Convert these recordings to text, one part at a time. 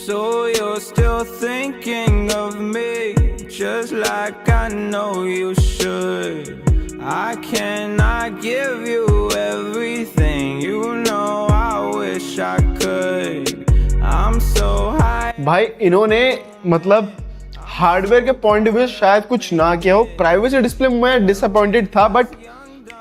So you're still thinking of me, just like I know you should. I cannot give you everything, you know I wish I could. I'm so high. भाई इन्होंने मतलब hardware के point of view शायद कुछ ना किया हो। Privacy display में डिसअपॉइंटेड था, बट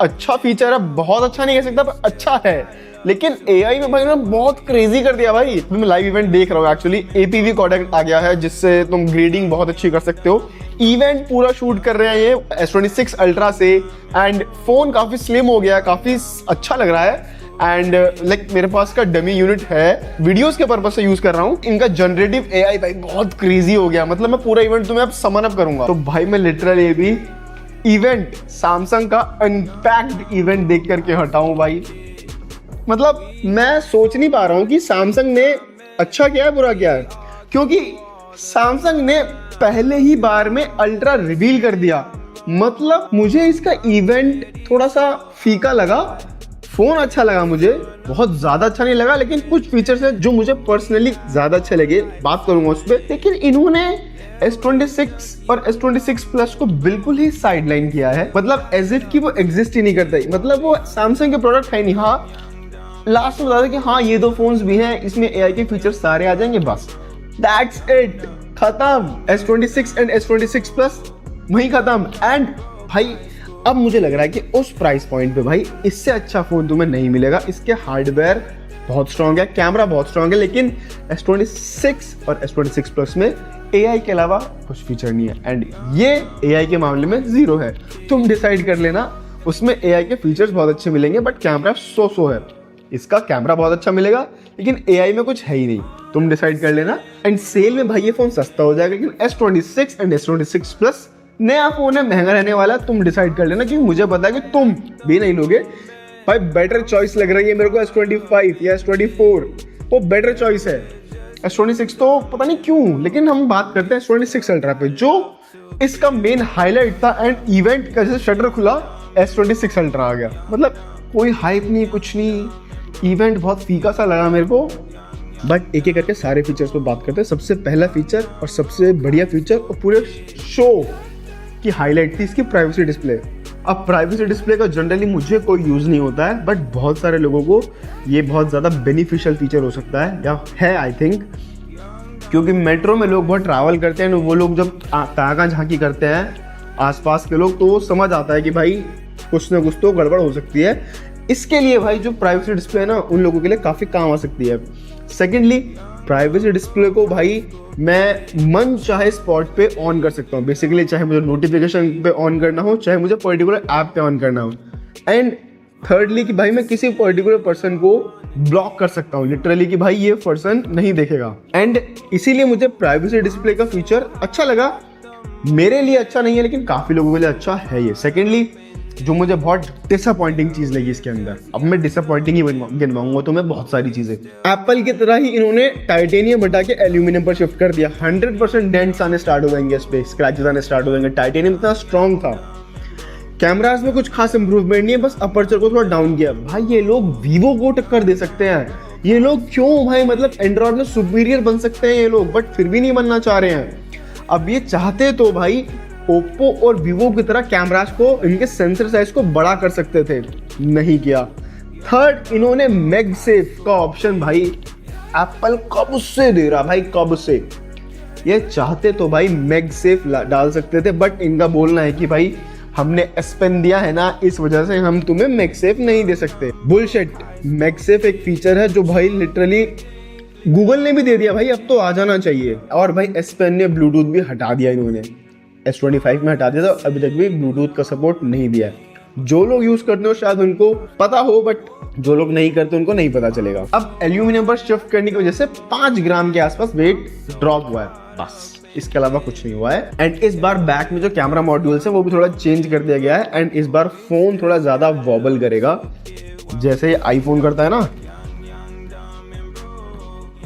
अच्छा फीचर है, बहुत अच्छा नहीं कह सकता पर अच्छा है। लेकिन एआई में भाई ना बहुत क्रेजी कर दिया भाई। मैं लाइव इवेंट देख रहा हूँ, एक्चुअली एपीवी कोडेक आ गया है जिससे तुम ग्रेडिंग बहुत अच्छी कर सकते हो। इवेंट पूरा शूट कर रहे हैं ये S26 अल्ट्रा से, एंड फोन काफी स्लिम हो गया, काफी अच्छा लग रहा है। एंड लाइक मेरे पास का डमी यूनिट है, वीडियोस के पर्पस से यूज कर रहा हूँ। इनका जनरेटिव एआई भाई बहुत क्रेजी हो गया, मतलब मैं पूरा इवेंट तुम्हें अब समन अप करूंगा। तो भाई मैं लिटरली भी इवेंट सैमसंग का अनपैक्ड इवेंट देख करके हटाऊं भाई। मतलब मैं सोच नहीं पा रहा हूं कि सैमसंग ने अच्छा किया है बुरा किया है, क्योंकि सैमसंग ने पहले ही बार में अल्ट्रा रिवील कर दिया। मतलब मुझे इसका इवेंट थोड़ा सा फीका लगा। फोन अच्छा लगा, मुझे बहुत ज्यादा अच्छा नहीं लगा, लेकिन कुछ फीचर्स है जो मुझे पर्सनली ज्यादा अच्छे लगे, बात करूंगा उस पर। लेकिन इन्होंने S26 और S26 प्लस को बिल्कुल ही साइडलाइन किया है, मतलब एज इफ कि वो एग्जिस्ट ही नहीं करता ही, मतलब वो सैमसंग के प्रोडक्ट है नहीं। हाँ लास्ट में बता दें कि हाँ ये दो फोन्स भी हैं, इसमें एआई के फीचर्स सारे आ जाएंगे, बस दैट्स इट, खत्म। S26 एंड S26 प्लस वही खत्म। एंड भाई अब मुझे लग रहा है कि उस प्राइस पॉइंट पे भाई इससे अच्छा फोन तुम्हें नहीं मिलेगा। इसके हार्डवेयर बहुत स्ट्रॉन्ग है, कैमरा बहुत स्ट्रॉन्ग है, लेकिन S26 और S26 प्लस में एआई के अलावा कुछ फीचर नहीं है, एंड ये एआई के मामले में जीरो है। तुम डिसाइड कर लेना, उसमें एआई के फीचर्स बहुत अच्छे मिलेंगे बट कैमरा सो है। इसका कैमरा बहुत अच्छा मिलेगा लेकिन एआई में कुछ है ही नहीं, तुम डिसाइड कर लेना। एंड सेल में भाई ये फोन सस्ता हो जाएगा, लेकिन S26 एंड S26 प्लस नया फोन है, महंगा रहने वाला है। तुम डिसाइड कर लेना, क्योंकि मुझे पता है कि तुम भी नहीं लोगे भाई। बेटर चॉइस लग रही है मेरे को S25 या S24, वो बेटर चॉइस है। S26 तो पता नहीं क्यों, लेकिन हम बात करते हैं S26 अल्ट्रा पे, जो इसका मेन हाईलाइट था। एंड इवेंट का जैसे शटर खुला S26 अल्ट्रा आ गया, मतलब कोई हाइप नहीं, कुछ नहीं, इवेंट बहुत फीका सा लगा मेरे को। बट एक एक करके सारे फीचर्स पे बात करते हैं। सबसे पहला फीचर और सबसे बढ़िया फीचर और पूरे शो की हाईलाइट थी इसकी प्राइवेसी डिस्प्ले। अब प्राइवेसी डिस्प्ले का जनरली मुझे कोई यूज़ नहीं होता है, बट बहुत सारे लोगों को ये बहुत ज़्यादा बेनिफिशियल फीचर हो सकता है, या है आई थिंक, क्योंकि मेट्रो में लोग बहुत ट्रैवल करते हैं, वो लोग जब ताका झांकी करते हैं आसपास के लोग, तो वो समझ आता है कि भाई कुछ ना कुछ तो गड़बड़ हो सकती है। इसके लिए भाई जो प्राइवेसी डिस्प्ले है ना, उन लोगों के लिए काफ़ी काम आ सकती है। सेकेंडली प्राइवेसी डिस्प्ले को भाई मैं मन चाहे स्पॉट पे ऑन कर सकता हूँ, बेसिकली चाहे मुझे नोटिफिकेशन पे ऑन करना हो, चाहे मुझे पर्टिकुलर ऐप पे ऑन करना हो। एंड थर्डली कि भाई मैं किसी पर्टिकुलर पर्सन को ब्लॉक कर सकता हूँ लिटरली, कि भाई ये पर्सन नहीं देखेगा। एंड इसीलिए मुझे प्राइवेसी डिस्प्ले का फीचर अच्छा लगा। मेरे लिए अच्छा नहीं है, लेकिन काफ़ी लोगों के लिए अच्छा है ये। सेकेंडली जो मुझे बहुत डिसअपॉइंटिंग चीज लगी इसके अंदर, अब मैं डिसअपॉइंटिंग ही गिनवाऊंगा तो मैं बहुत सारी चीजें। एप्पल की तरह ही इन्होंने टाइटेनियम हटा के एल्यूमिनियम पर शिफ्ट कर दिया। 100% डेंट्स आने स्टार्ट हो जाएंगे, इस पे स्क्रैचेस आने स्टार्ट हो जाएंगे। टाइटेनियम इतना स्ट्रॉन्ग था। कैमराज में कुछ खास इंप्रूवमेंट नहीं है, बस अपर्चर को थोड़ा डाउन किया। भाई ये लोग वीवो को टक्कर दे सकते हैं, ये लोग क्यों भाई, मतलब एंड्रॉइड में सुपीरियर बन सकते हैं ये लोग, बट फिर भी नहीं बनना चाह रहे हैं। अब ये चाहते तो भाई ओप्पो और वीवो की तरह कैमरास को, इनके सेंसर साइज को बड़ा कर सकते थे, नहीं किया। थर्ड, इन्होंने मैगसेफ का ऑप्शन भाई एप्पल कब से दे रहा भाई, कब से। ये चाहते तो भाई मैगसेफ डाल सकते थे, बट इनका बोलना है कि भाई हमने S Pen दिया है ना, इस वजह से हम तुम्हें मैगसेफ नहीं दे सकते। बुलशिट। मैगसेफ एक फीचर है जो भाई लिटरली गूगल ने भी दे दिया भाई, अब तो आ जाना चाहिए। और भाई S Pen ने ब्लूटूथ भी हटा दिया, इन्होंने S25 में हटा दिया था, अभी तक भी ब्लूटूथ का सपोर्ट नहीं दिया है। जो लोग यूज करते हो शायद उनको पता हो, बट जो लोग नहीं करते उनको नहीं पता चलेगा। अब एल्यूमिनियम पर शिफ्ट करने की वजह से 5 ग्राम के आसपास वेट ड्रॉप हुआ है, बस इसके अलावा कुछ नहीं हुआ है। एंड इस बार बैक में जो कैमरा मॉड्यूल्स है वो भी थोड़ा चेंज कर दिया गया है। एंड इस बार फोन थोड़ा ज्यादा वॉबल करेगा, जैसे आईफोन करता है ना,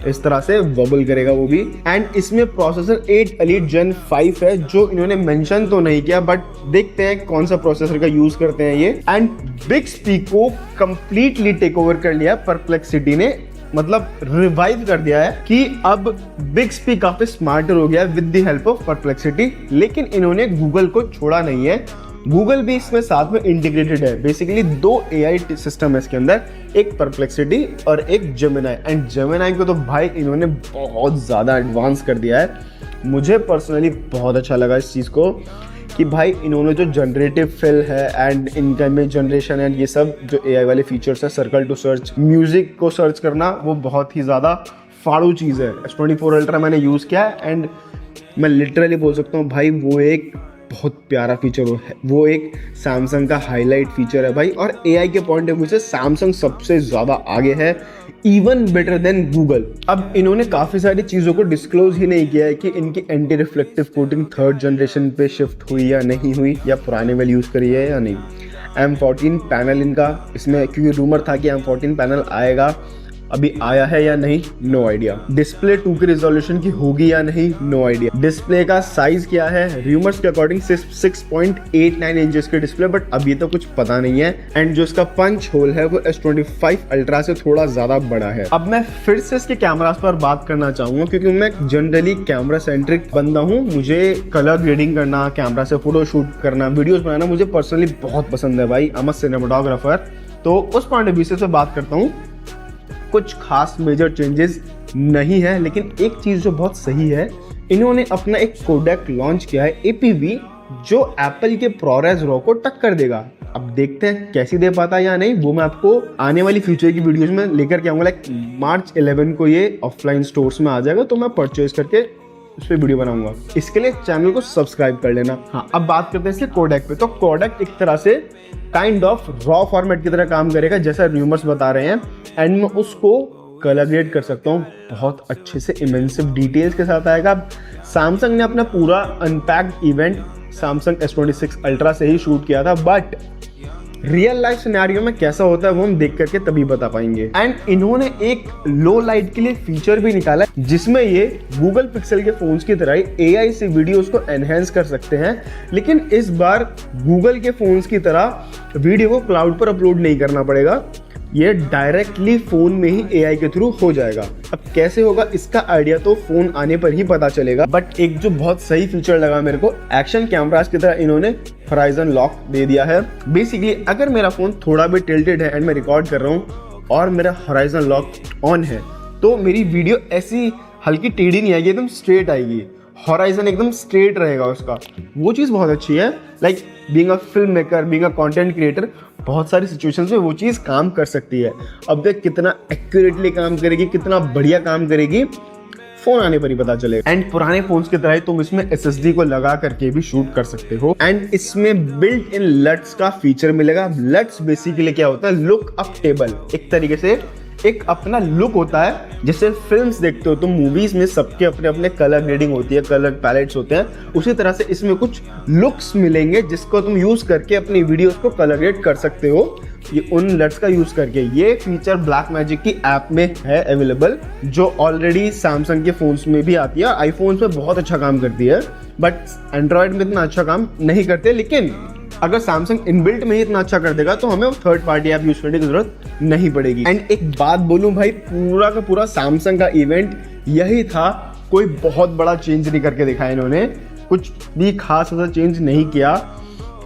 इस तरह से वॉबल करेगा वो भी। एंड इसमें प्रोसेसर 8 Elite Gen 5 है, जो इन्होंने मेंशन तो नहीं किया, बट देखते हैं कौन सा प्रोसेसर का यूज करते हैं ये। एंड बिग स्पीक को कंप्लीटली टेक ओवर कर लिया परप्लेक्सिटी ने। मतलब रिवाइव कर दिया है कि अब बिक्सबी काफी स्मार्टर हो गया with the help of perplexity. लेकिन इन्होंने गूगल को छोड़ा नहीं है, गूगल भी इसमें साथ में इंटीग्रेटेड है। बेसिकली 2 AI सिस्टम है इसके अंदर, एक परप्लेक्सिटी और एक जेमिनाई। एंड जेमिनाई को तो भाई इन्होंने बहुत ज़्यादा एडवांस कर दिया है। मुझे पर्सनली बहुत अच्छा लगा इस चीज़ को कि भाई इन्होंने जो जनरेटिव फिल है एंड इनका में जनरेशन एंड ये सब जो AI वाले फीचर्स है, सर्कल टू सर्च, म्यूजिक को सर्च करना, वो बहुत ही ज़्यादा फाड़ू चीज़ है। S24 अल्ट्रा मैंने यूज़ किया है एंड मैं लिटरली बोल सकता हूँ भाई वो एक बहुत प्यारा फीचर है, वो एक सैमसंग का हाईलाइट फीचर है भाई। और AI के पॉइंट ऑफ व्यू से सैमसंग सबसे ज़्यादा आगे है, इवन बेटर देन गूगल। अब इन्होंने काफ़ी सारी चीज़ों को डिस्क्लोज ही नहीं किया है कि इनकी anti reflective coating 3rd generation पे शिफ्ट हुई या नहीं हुई, या पुराने वाले यूज़ करी है या नहीं। M14 पैनल इनका इसमें, क्योंकि रूमर था कि M14 पैनल आएगा, अभी आया है या नहीं, no idea. Display 2K resolution की होगी या नहीं, नो आइडिया। डिस्प्ले का साइज क्या है, रूमर्स के अकॉर्डिंग 6.89 इंचेस की डिस्प्ले, बट अभी तो कुछ पता नहीं है। एंड जो इसका पंच होल है वो S25 अल्ट्रा से थोड़ा ज्यादा बड़ा है। अब मैं फिर से इसके कैमरास पर बात करना चाहूंगा, क्योंकि मैं जनरली कैमरा सेंट्रिक बंदा हूँ। मुझे कलर ग्रेडिंग करना, कैमरा से फोटो शूट करना, वीडियोस बनाना मुझे पर्सनली बहुत पसंद है भाई। आई एम अ सिनेमेटोग्राफर, तो उस पॉइंट ऑफ व्यू से बात करता हूँ। कुछ खास मेजर चेंजेस नहीं है, लेकिन एक चीज़ जो बहुत सही है, इन्होंने अपना एक कोडेक लॉन्च किया है APV, जो एप्पल के ProRes RAW को टक्कर देगा। अब देखते हैं कैसी दे पाता है या नहीं, वो मैं आपको आने वाली फ्यूचर की वीडियोस में लेकर के आऊँगा। लाइक मार्च 11 को ये ऑफलाइन स्टोर्स में आ जाएगा, तो मैं परचेज करके उस पर वीडियो बनाऊंगा। इसके लिए चैनल को सब्सक्राइब कर लेना। हाँ, अब बात करते हैं इसके कोडेक पे। तो कोडेक एक तरह से काइंड ऑफ रॉ फॉर्मेट की तरह काम करेगा, जैसा रूमर्स बता रहे हैं। एंड मैं उसको कलर ग्रेड कर सकता हूँ बहुत अच्छे से, इमेंसिव डिटेल्स के साथ आएगा। सैमसंग ने अपना पूरा unpacked event Samsung S26 ultra से ही शूट किया था, बट रियल लाइफ सिनेरियो में कैसा होता है वो हम देख करके तभी बता पाएंगे। एंड इन्होंने एक लो लाइट के लिए फीचर भी निकाला, जिसमें ये गूगल पिक्सल के फोन्स की तरह ही AI से वीडियोस को एनहेंस कर सकते हैं, लेकिन इस बार गूगल के फोन्स की तरह वीडियो को क्लाउड पर अपलोड नहीं करना पड़ेगा, ये डायरेक्टली फोन में ही AI के थ्रू हो जाएगा। अब कैसे होगा इसका आइडिया तो फोन आने पर ही पता चलेगा, बट एक जो बहुत सही फीचर लगा मेरे को, एक्शन कैमरास की तरह इन्होंने होराइजन लॉक दे दिया है। बेसिकली अगर मेरा फोन थोड़ा भी टिल्टेड है एंड मैं रिकॉर्ड कर रहा हूँ और मेरा होराइजन लॉक ऑन है, तो मेरी वीडियो ऐसी हल्की टेढ़ी नहीं आएगी, एकदम स्ट्रेट आएगी। होराइजन एकदम स्ट्रेट रहेगा उसका, वो चीज़ बहुत अच्छी है। Like being a film maker, being a content creator, बहुत सारी सिचुएशंस में वो चीज़ काम कर सकती है। अब देख कितना एक्यूरेटली काम करेगी, कितना बढ़िया काम करेगी, फोन आने पर ही पता चलेगा। एंड पुराने फोन्स की तरह तुम इसमें SSD को लगा करके भी शूट कर सकते हो। एंड इसमें बिल्ट इन LUTs का फीचर मिलेगा। LUTs बेसिकली क्या होता है, लुक अप टेबल, एक तरीके से एक अपना लुक होता है। जैसे फिल्म्स देखते हो तुम, मूवीज में सबके अपने अपने कलर ग्रेडिंग होती है, कलर पैलेट्स होते हैं, उसी तरह से इसमें कुछ लुक्स मिलेंगे जिसको तुम यूज करके अपनी वीडियोस को कलर ग्रेड कर सकते हो, ये उन LUTs का यूज करके। ये फीचर ब्लैकमैजिक की ऐप में है अवेलेबल, जो ऑलरेडी सैमसंग के फोन्स में भी आती है। आईफोन्स में बहुत अच्छा काम करती है, बट एंड्रॉयड में इतना अच्छा काम नहीं करते। लेकिन अगर सैमसंग इनबिल्ट में ही इतना अच्छा कर देगा तो हमें थर्ड पार्टी ऐप यूज करने की जरूरत नहीं पड़ेगी। एंड एक बात बोलूं भाई, पूरा का पूरा सैमसंग का इवेंट यही था, कोई बहुत बड़ा चेंज नहीं करके दिखाया इन्होंने, कुछ भी खास ऐसा चेंज नहीं किया।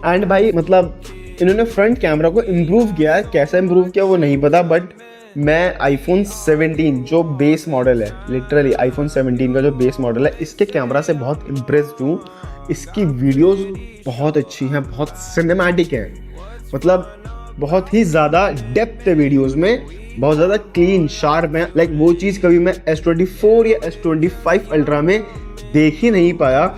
एंड भाई मतलब इन्होंने फ्रंट कैमरा को इम्प्रूव किया है, कैसा इम्प्रूव किया वो नहीं पता, बट मैं आईफोन 17 जो बेस मॉडल है, लिटरली आईफोन 17 का जो बेस मॉडल है, इसके कैमरा से बहुत इम्प्रेस्ड हूँ। इसकी वीडियोस बहुत अच्छी हैं, बहुत सिनेमैटिक है, मतलब बहुत ही ज़्यादा डेप्थ है वीडियोस में, बहुत ज़्यादा क्लीन शार्प है। लाइक वो चीज़ कभी मैं S24 या S25 अल्ट्रा में देख ही नहीं पाया।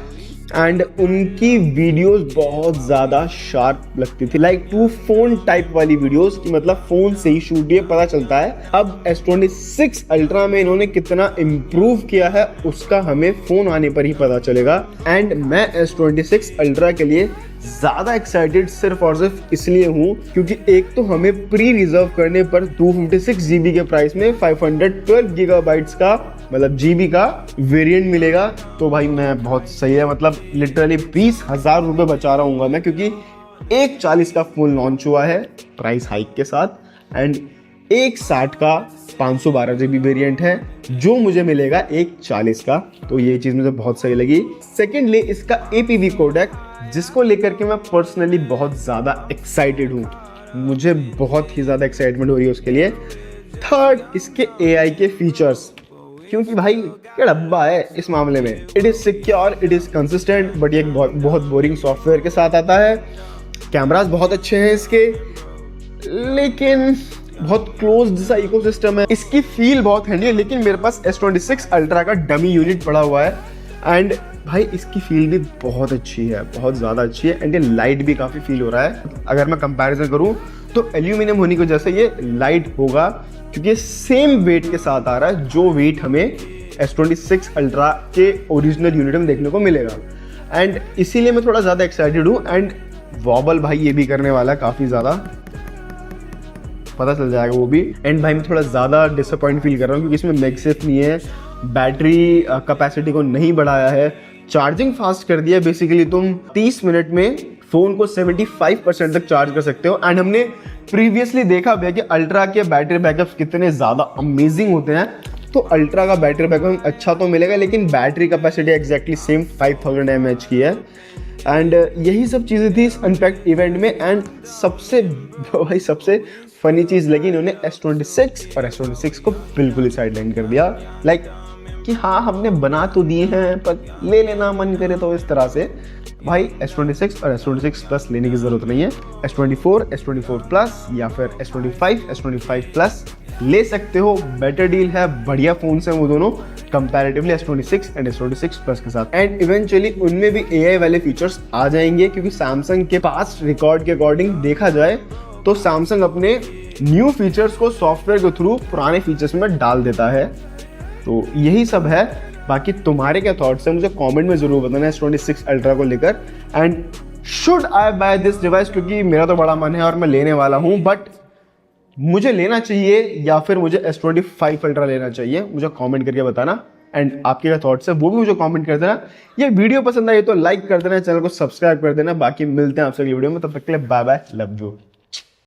एंड उनकी वीडियोस बहुत ज़्यादा शार्प लगती थी, लाइक टू फोन टाइप वाली वीडियोस, कि मतलब फ़ोन से ही शूट ये पता चलता है। अब S26 अल्ट्रा में इन्होंने कितना इम्प्रूव किया है उसका हमें फ़ोन आने पर ही पता चलेगा। एंड मैं S26 अल्ट्रा के लिए ज़्यादा एक्साइटेड सिर्फ और सिर्फ इसलिए हूँ क्योंकि एक तो हमें प्री रिजर्व करने पर 256 GB के प्राइस में 512 GB का मतलब GB का वेरिएंट मिलेगा। तो भाई मैं बहुत सही है, मतलब लिटरली 20,000 रुपये बचा रहा हूँ मैं, क्योंकि 140 का फोन लॉन्च हुआ है प्राइस हाइक के साथ। एंड एक 60 का 512 GB वेरिएंट है, जो मुझे मिलेगा एक 40 का, तो ये चीज़ मुझे बहुत सही लगी। सेकेंडली इसका APV कोडेक, जिसको लेकर के मैं पर्सनली बहुत ज़्यादा एक्साइटेड हूँ, मुझे बहुत ही ज़्यादा एक्साइटमेंट हो रही है उसके लिए। थर्ड, इसके AI के फीचर्स, क्योंकि भाई ये डब्बा है इस मामले में, it is secure, it is consistent, but ये एक बहुत बोरिंग सॉफ्टवेयर के साथ आता है। कैमरास बहुत अच्छे हैं इसके, लेकिन बहुत क्लोज्ड सा इकोसिस्टम है। इसकी फील बहुत हैंडी है, लेकिन मेरे पास S26 अल्ट्रा का डमी यूनिट पड़ा हुआ है एंड भाई इसकी फील भी बहुत अच्छी है, बहुत ज़्यादा अच्छी है एंड ये लाइट भी काफ़ी फील हो रहा है। अगर मैं कंपैरिजन करूँ तो एल्यूमिनियम होने की वजह से ये लाइट होगा, क्योंकि सेम वेट के साथ आ रहा है जो वेट हमें S26 अल्ट्रा के ओरिजिनल यूनिट में देखने को मिलेगा एंड इसीलिए मैं थोड़ा ज़्यादा एक्साइटेड हूँ। एंड वॉबल भाई ये भी करने वाला है काफ़ी ज़्यादा, पता चल जाएगा वो भी। एंड भाई मैं थोड़ा ज़्यादा डिसअपॉइंट फील कर रहा हूँ क्योंकि इसमें मैगसेफ नहीं है, बैटरी कैपेसिटी को नहीं बढ़ाया है, चार्जिंग फास्ट कर दिया। बेसिकली तुम 30 मिनट में फ़ोन को 75% तक चार्ज कर सकते हो। एंड हमने प्रीवियसली देखा भी है कि अल्ट्रा के बैटरी बैकअप कितने ज़्यादा अमेजिंग होते हैं, तो अल्ट्रा का बैटरी बैकअप अच्छा तो मिलेगा, लेकिन battery capacity exactly same 5000 mAh की है। एंड यही सब चीज़ें थी इस अनपैक्ड इवेंट में। एंड सबसे फनी चीज़ लगी, इन्होंने S26 और S26 को बिल्कुल ही साइडलाइन कर दिया। लाइक कि हाँ हमने बना तो दिए हैं, पर ले लेना मन करे तो इस तरह से। भाई S26 और S26 प्लस लेने की ज़रूरत नहीं है, S24, S24 प्लस या फिर S25 प्लस ले सकते हो। बेटर डील है, बढ़िया फ़ोन से वो दोनों comparatively S26 and S26 plus के साथ। एंड इवेंचुअली उनमें भी AI वाले फीचर्स आ जाएंगे, क्योंकि सैमसंग के पास रिकॉर्ड के अकॉर्डिंग देखा जाए तो सैमसंग अपने न्यू फीचर्स को सॉफ्टवेयर के थ्रू पुराने फीचर्स में डाल देता है। तो यही सब है। बाकी तुम्हारे क्या थॉट्स हैं मुझे कमेंट में ज़रूर बताना S26 अल्ट्रा को लेकर। And should I buy this device, क्योंकि मेरा तो बड़ा मन है और मैं लेने वाला हूँ, बट मुझे लेना चाहिए या फिर मुझे S25 अल्ट्रा लेना चाहिए, मुझे कमेंट करके बताना। एंड आपके क्या थॉट्स है वो भी मुझे कमेंट कर देना। ये वीडियो पसंद आई तो लाइक कर देना, चैनल को सब्सक्राइब कर देना। बाकी मिलते हैं आपसे अगली वीडियो में, तब तक के लिए बाय बाय, लव यू।